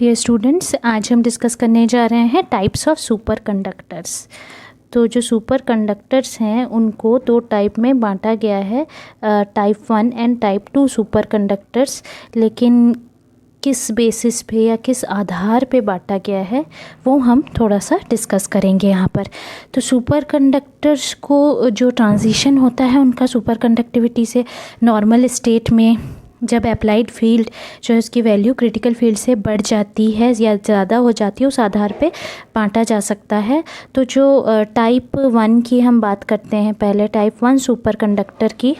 Dear students, आज हम discuss करने जा रहे हैं टाइप्स ऑफ सुपर कंडक्टर्स। तो जो सुपर कंडक्टर्स हैं उनको दो टाइप में बांटा गया है, type 1 and type 2 super conductors. लेकिन किस बेसिस पे या किस आधार पे बांटा गया है वो हम थोड़ा सा डिस्कस करेंगे यहाँ पर। तो सुपर कंडक्टर्स को जो ट्रांजिशन होता है उनका सुपर कंडक्टिविटी से नॉर्मल स्टेट में जब अप्लाइड फील्ड जो है उसकी वैल्यू क्रिटिकल फील्ड से बढ़ जाती है या ज़्यादा हो जाती है, उस आधार पे बांटा जा सकता है। तो जो टाइप 1 की हम बात करते हैं, पहले टाइप 1 सुपर कंडक्टर की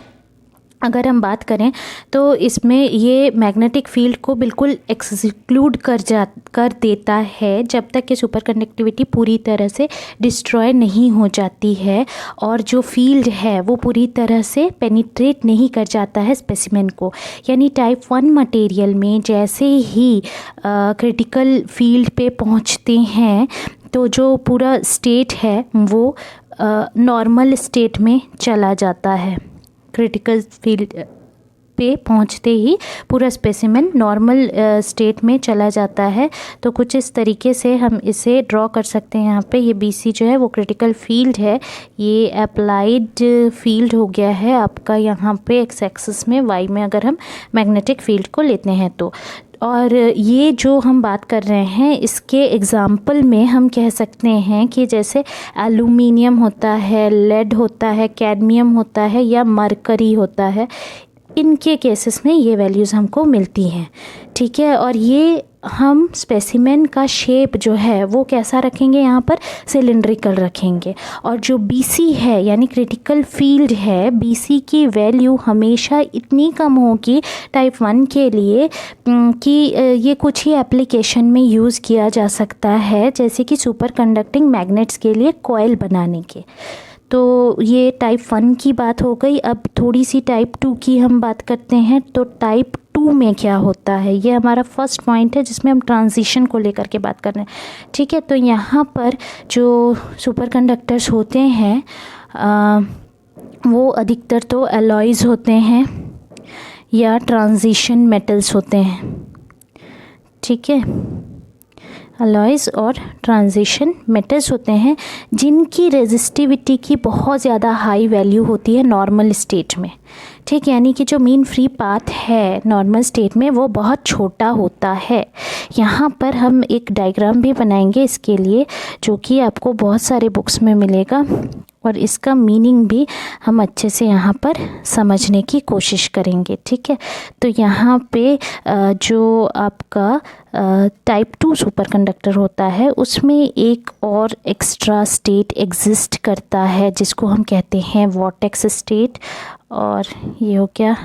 अगर हम बात करें तो इसमें ये मैग्नेटिक फील्ड को बिल्कुल एक्सक्लूड कर देता है जब तक कि सुपर कंडक्टिविटी पूरी तरह से डिस्ट्रॉय नहीं हो जाती है और जो फील्ड है वो पूरी तरह से पेनिट्रेट नहीं कर जाता है स्पेसिमेन को। यानी टाइप 1 मटेरियल में जैसे ही क्रिटिकल फील्ड पे पहुंचते हैं तो जो पूरा स्टेट है वो नॉर्मल स्टेट में चला जाता है। क्रिटिकल फील्ड पे पहुंचते ही पूरा स्पेसिमेन नॉर्मल स्टेट में चला जाता है। तो कुछ इस तरीके से हम इसे ड्रॉ कर सकते हैं। यहाँ पे ये BC जो है वो क्रिटिकल फील्ड है, ये अप्लाइड फील्ड हो गया है आपका यहाँ पे एक्स एक्सिस में, y में अगर हम मैग्नेटिक फील्ड को लेते हैं तो। और ये जो हम बात कर रहे हैं इसके एग्ज़ाम्पल में हम कह सकते हैं कि जैसे एल्यूमिनियम होता है, लेड होता है, कैडमियम होता है या मरकरी होता है, इनके केसेस में ये वैल्यूज़ हमको मिलती हैं। ठीक है, और ये हम स्पेसिमेन का शेप जो है वो कैसा रखेंगे, यहाँ पर सिलिंड्रिकल रखेंगे। और जो BC है यानी क्रिटिकल फील्ड है, BC की वैल्यू हमेशा इतनी कम होगी टाइप 1 के लिए कि ये कुछ ही एप्लीकेशन में यूज़ किया जा सकता है, जैसे कि सुपर कंडक्टिंग मैग्नेट्स के लिए कॉइल बनाने के। तो ये टाइप 1 की बात हो गई। अब थोड़ी सी टाइप 2 की हम बात करते हैं। तो टाइप 2 में क्या होता है, ये हमारा फर्स्ट पॉइंट है जिसमें हम ट्रांजिशन को लेकर के बात कर रहे हैं। ठीक है, तो यहाँ पर जो सुपर कंडक्टर्स होते हैं वो अधिकतर तो एलॉयज़ होते हैं या ट्रांजिशन मेटल्स होते हैं। ठीक है, अलॉयज़ और ट्रांजिशन मेटल्स होते हैं जिनकी रेजिस्टिविटी की बहुत ज़्यादा हाई वैल्यू होती है नॉर्मल स्टेट में। ठीक, यानी कि जो मीन फ्री पाथ है नॉर्मल स्टेट में वो बहुत छोटा होता है। यहाँ पर हम एक डायग्राम भी बनाएंगे इसके लिए, जो कि आपको बहुत सारे बुक्स में मिलेगा और इसका मीनिंग भी हम अच्छे से यहाँ पर समझने की कोशिश करेंगे। ठीक है, तो यहाँ पे जो आपका टाइप 2 सुपर कंडक्टर होता है उसमें एक और एक्स्ट्रा स्टेट एग्जिस्ट करता है जिसको हम कहते हैं वॉर्टेक्स स्टेट। और ये हो गया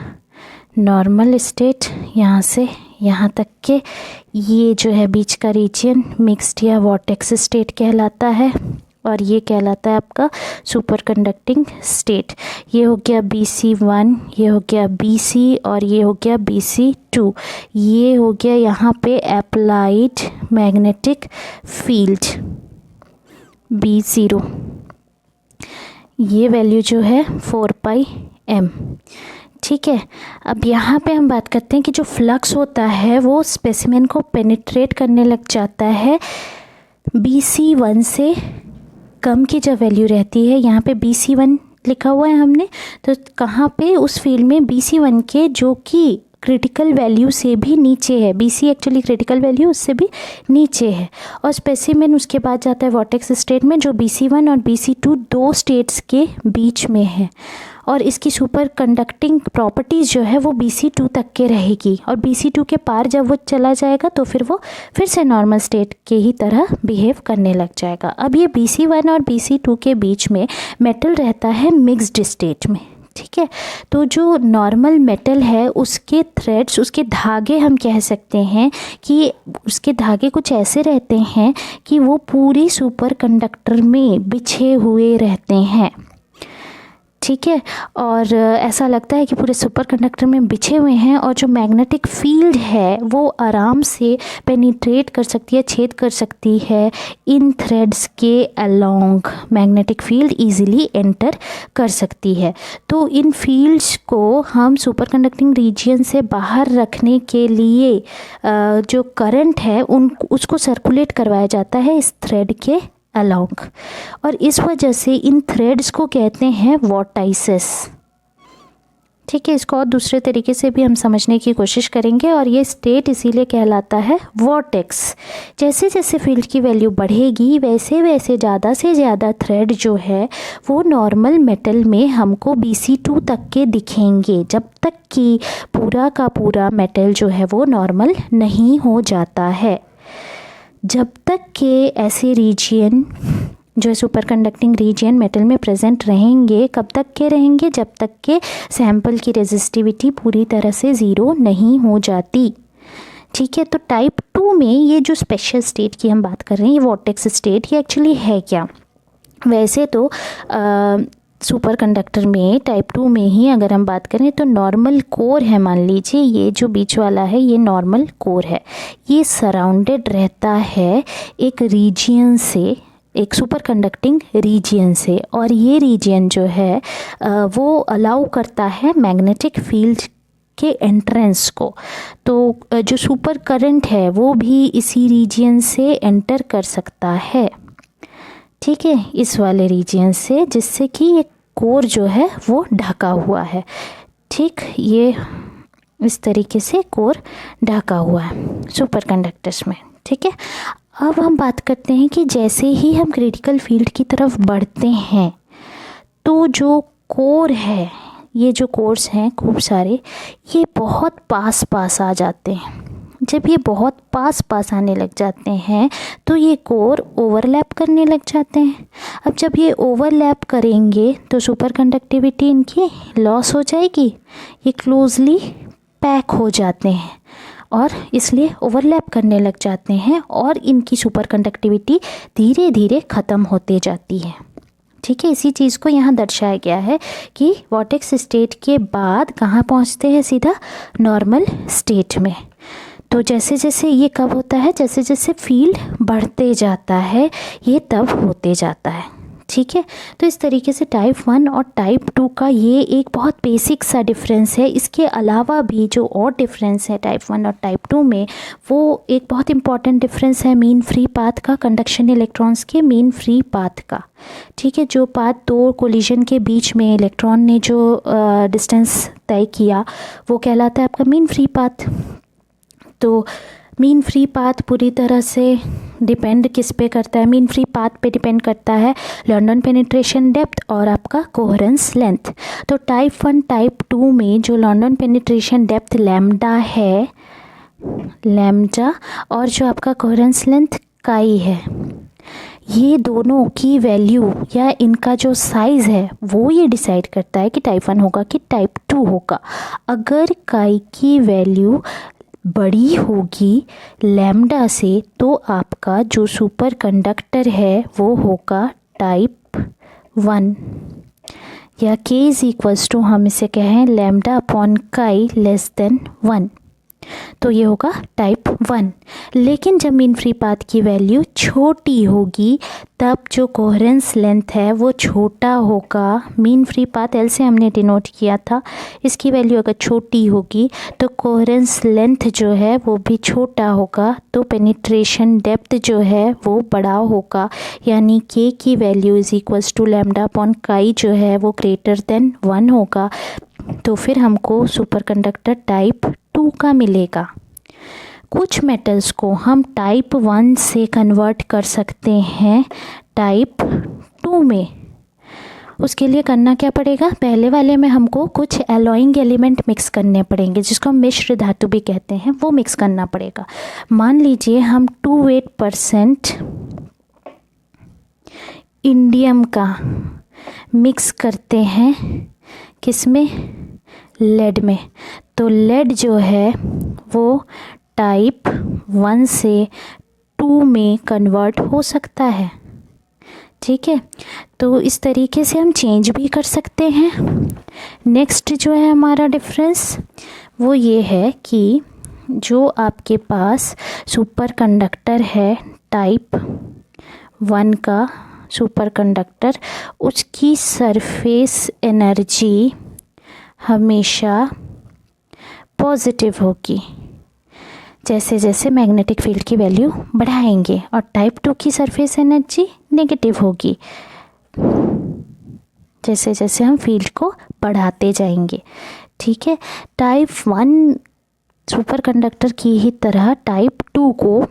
नॉर्मल स्टेट, यहाँ से यहाँ तक के ये जो है बीच का रीजन मिक्स्ड या वॉर्टेक्स स्टेट कहलाता है और ये कहलाता है आपका सुपर कंडक्टिंग स्टेट। ये हो गया BC1, ये हो गया BC और ये हो गया BC2। ये हो गया यहाँ पे अप्लाइड मैग्नेटिक फील्ड B0। ये वैल्यू जो है 4πm। ठीक है, अब यहाँ पे हम बात करते हैं कि जो फ्लक्स होता है वो स्पेसिमेन को पेनिट्रेट करने लग जाता है BC1 से कम की जब वैल्यू रहती है। यहाँ पे BC1 लिखा हुआ है हमने, तो कहाँ पे उस फील्ड में BC1 के जो कि क्रिटिकल वैल्यू से भी नीचे है, BC एक्चुअली क्रिटिकल वैल्यू उससे भी नीचे है। और स्पेसिमेन उसके बाद जाता है वॉर्टेक्स स्टेट में जो BC1 और BC2 दो स्टेट्स के बीच में है। और इसकी सुपर कंडक्टिंग प्रॉपर्टीज़ जो है वो BC2 तक के रहेगी और BC2 के पार जब वो चला जाएगा तो फिर वो फिर से नॉर्मल स्टेट के ही तरह बिहेव करने लग जाएगा। अब ये BC1 और BC2 के बीच में मेटल रहता है मिक्स्ड स्टेट में। ठीक है, तो जो नॉर्मल मेटल है उसके थ्रेड्स, उसके धागे हम कह सकते हैं कि उसके धागे कुछ ऐसे रहते हैं कि वो पूरी सुपर कंडक्टर में बिछे हुए रहते हैं। ठीक है। और ऐसा लगता है कि पूरे सुपर कंडक्टर में बिछे हुए हैं और जो मैग्नेटिक फील्ड है वो आराम से पेनिट्रेट कर सकती है, छेद कर सकती है इन थ्रेड्स के along. Magnetic field easily enter कर सकती है। तो इन फील्ड्स को हम सुपर कंडक्टिंग रीजन से बाहर रखने के लिए जो करंट है उसको सर्कुलेट करवाया जाता है इस थ्रेड के अलोंग, और इस वजह से इन थ्रेड्स को कहते हैं वॉर्टाइसेस। ठीक है, इसको और दूसरे तरीके से भी हम समझने की कोशिश करेंगे, और ये स्टेट इसीलिए कहलाता है वॉर्टेक्स। जैसे जैसे फील्ड की वैल्यू बढ़ेगी वैसे वैसे ज़्यादा से ज़्यादा थ्रेड जो है वो नॉर्मल मेटल में हमको Bc2 तक के दिखेंगे, जब तक कि पूरा का पूरा मेटल जो है वो नॉर्मल नहीं हो जाता है। जब तक के ऐसे रीजन जो सुपर कंडक्टिंग रीजन मेटल में प्रेजेंट रहेंगे, कब तक के रहेंगे? जब तक के सैंपल की रेजिस्टिविटी पूरी तरह से ज़ीरो नहीं हो जाती। ठीक है, तो टाइप 2 में ये जो स्पेशल स्टेट की हम बात कर रहे हैं, ये वॉर्टेक्स स्टेट, ये एक्चुअली है क्या? वैसे तो सुपर कंडक्टर में टाइप 2 में ही अगर हम बात करें तो नॉर्मल कोर है, मान लीजिए ये जो बीच वाला है ये नॉर्मल कोर है, ये सराउंडेड रहता है एक रीजियन से, एक सुपर कंडक्टिंग रीजियन से, और ये रीजियन जो है वो अलाउ करता है मैग्नेटिक फील्ड के एंट्रेंस को। तो जो सुपर करंट है वो भी इसी रीजियन से एंटर कर सकता है। ठीक है, इस वाले रीजियन से, जिससे कि ये कोर जो है वो ढका हुआ है। ठीक, ये इस तरीके से कोर ढका हुआ है सुपर कंडक्टर्स में। ठीक है, अब हम बात करते हैं कि जैसे ही हम क्रिटिकल फील्ड की तरफ बढ़ते हैं तो जो कोर है, ये जो कोर्स हैं खूब सारे, ये बहुत पास पास आ जाते हैं। जब ये बहुत पास पास आने लग जाते हैं तो ये कोर ओवरलैप करने लग जाते हैं। अब जब ये ओवरलैप करेंगे तो सुपर कंडक्टिविटी इनकी लॉस हो जाएगी, ये क्लोजली पैक हो जाते हैं और इसलिए ओवरलैप करने लग जाते हैं और इनकी सुपर कंडक्टिविटी धीरे धीरे ख़त्म होते जाती है। ठीक है, इसी चीज़ को यहाँ दर्शाया गया है कि वॉर्टेक्स स्टेट के बाद कहाँ पहुँचते हैं? सीधा नॉर्मल स्टेट में। तो जैसे जैसे ये कब होता है? जैसे जैसे फील्ड बढ़ते जाता है ये तब होते जाता है। ठीक है, तो इस तरीके से टाइप 1 और टाइप 2 का ये एक बहुत बेसिक सा डिफरेंस है। इसके अलावा भी जो और डिफरेंस है टाइप 1 और टाइप 2 में, वो एक बहुत इंपॉर्टेंट डिफरेंस है मीन फ्री पाथ का, कंडक्शन इलेक्ट्रॉन्स के मीन फ्री पाथ का। ठीक है, जो पाथ दो कोलिजन के बीच में इलेक्ट्रॉन ने जो डिस्टेंस तय किया वो कहलाता है आपका मीन फ्री पाथ। तो मीन फ्री पाथ पूरी तरह से डिपेंड किस पे करता है? मीन फ्री पाथ पे डिपेंड करता है लंडन पेनिट्रेशन डेप्थ और आपका कोहेरेंस लेंथ। तो टाइप 1 टाइप 2 में जो लंडन पेनिट्रेशन डेप्थ लैम्डा है, लैम्डा, और जो आपका कोहेरेंस लेंथ काई है, ये दोनों की वैल्यू या इनका जो साइज़ है वो ये डिसाइड करता है कि टाइप 1 होगा कि टाइप 2 होगा। अगर काई की वैल्यू बड़ी होगी लैम्डा से तो आपका जो सुपर कंडक्टर है वो होगा टाइप 1, या k इज इक्वल्स टू हम इसे कहें लैम्डा अपॉन काई लेस देन 1, तो ये होगा टाइप 1। लेकिन जब मीन फ्री पाथ की वैल्यू छोटी होगी तब जो कोहेरेंस लेंथ है वो छोटा होगा। मीन फ्री पाथ L से हमने डिनोट किया था, इसकी वैल्यू अगर छोटी होगी तो कोहेरेंस लेंथ जो है वो भी छोटा होगा, तो पेनिट्रेशन डेप्थ जो है वो बड़ा होगा, यानी k की value is equals to lambda upon chi जो है वो ग्रेटर देन 1 होगा। तो फिर हमको सुपर कंडक्टर टाइप 2 का मिलेगा। कुछ मेटल्स को हम टाइप 1 से कन्वर्ट कर सकते हैं टाइप 2 में। उसके लिए करना क्या पड़ेगा? पहले वाले में हमको कुछ एलॉइंग एलिमेंट मिक्स करने पड़ेंगे, जिसको हम मिश्र धातु भी कहते हैं, वो मिक्स करना पड़ेगा। मान लीजिए हम 28% इंडियम का मिक्स करते हैं, किसमें? लेड में। तो लेड जो है वो टाइप 1 से 2 में कन्वर्ट हो सकता है। ठीक है, तो इस तरीके से हम चेंज भी कर सकते हैं। नेक्स्ट जो है हमारा डिफरेंस वो ये है कि जो आपके पास सुपर कंडक्टर है टाइप 1 का सुपर कंडक्टर, उसकी सरफेस एनर्जी हमेशा पॉजिटिव होगी जैसे जैसे मैग्नेटिक फील्ड की वैल्यू बढ़ाएंगे, और टाइप 2 की सरफेस एनर्जी नेगेटिव होगी जैसे जैसे हम फील्ड को बढ़ाते जाएंगे। ठीक है, टाइप 1 सुपर कंडक्टर की ही तरह टाइप 2 को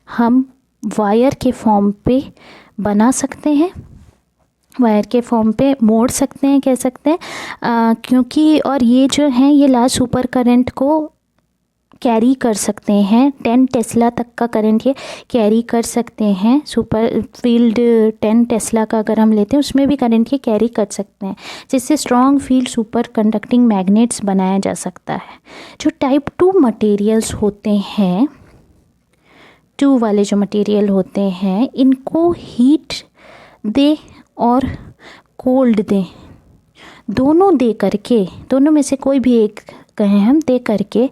हम वायर के फॉर्म पे बना सकते हैं, वायर के फॉर्म पे मोड़ सकते हैं, कह सकते हैं, क्योंकि और ये जो है ये लार्ज सुपर करंट को कैरी कर सकते हैं। 10 टेस्ला तक का करंट ये कैरी कर सकते हैं। सुपर फील्ड 10 टेस्ला का अगर हम लेते हैं उसमें भी करंट ये कैरी कर सकते हैं, जिससे strong field super conducting magnets बनाया जा सकता है। जो टाइप 2 मटेरियल्स होते हैं, 2 वाले जो मटेरियल होते हैं, इनको हीट दे और कोल्ड दें, दोनों दे करके, दोनों में से कोई भी एक कहें हम, दे करके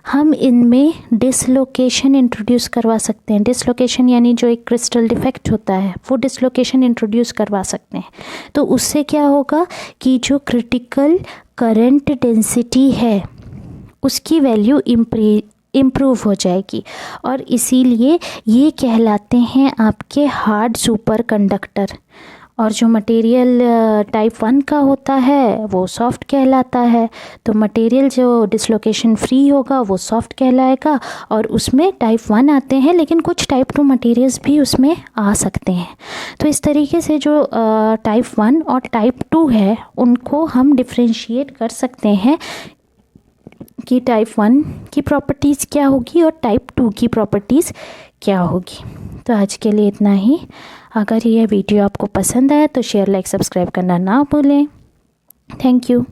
हम इनमें डिसलोकेशन इंट्रोड्यूस करवा सकते हैं। डिसलोकेशन यानी जो एक क्रिस्टल डिफेक्ट होता है वो डिसलोकेशन इंट्रोड्यूस करवा सकते हैं। तो उससे क्या होगा कि जो क्रिटिकल करंट डेंसिटी है उसकी वैल्यू इम्प्रूव हो जाएगी, और इसीलिए ये कहलाते हैं आपके हार्ड सुपर कंडक्टर। और जो मटेरियल टाइप 1 का होता है वो सॉफ्ट कहलाता है। तो मटेरियल जो डिसलोकेशन फ्री होगा वो सॉफ्ट कहलाएगा, और उसमें टाइप 1 आते हैं, लेकिन कुछ टाइप 2 मटेरियल्स भी उसमें आ सकते हैं। तो इस तरीके से जो टाइप 1 और टाइप 2 है उनको हम डिफ्रेंशिएट कर सकते हैं कि टाइप 1 की प्रॉपर्टीज़ क्या होगी और टाइप 2 की प्रॉपर्टीज़ क्या होगी। तो आज के लिए इतना ही। अगर यह वीडियो आपको पसंद आया तो शेयर, लाइक, सब्सक्राइब करना ना भूलें। Thank you.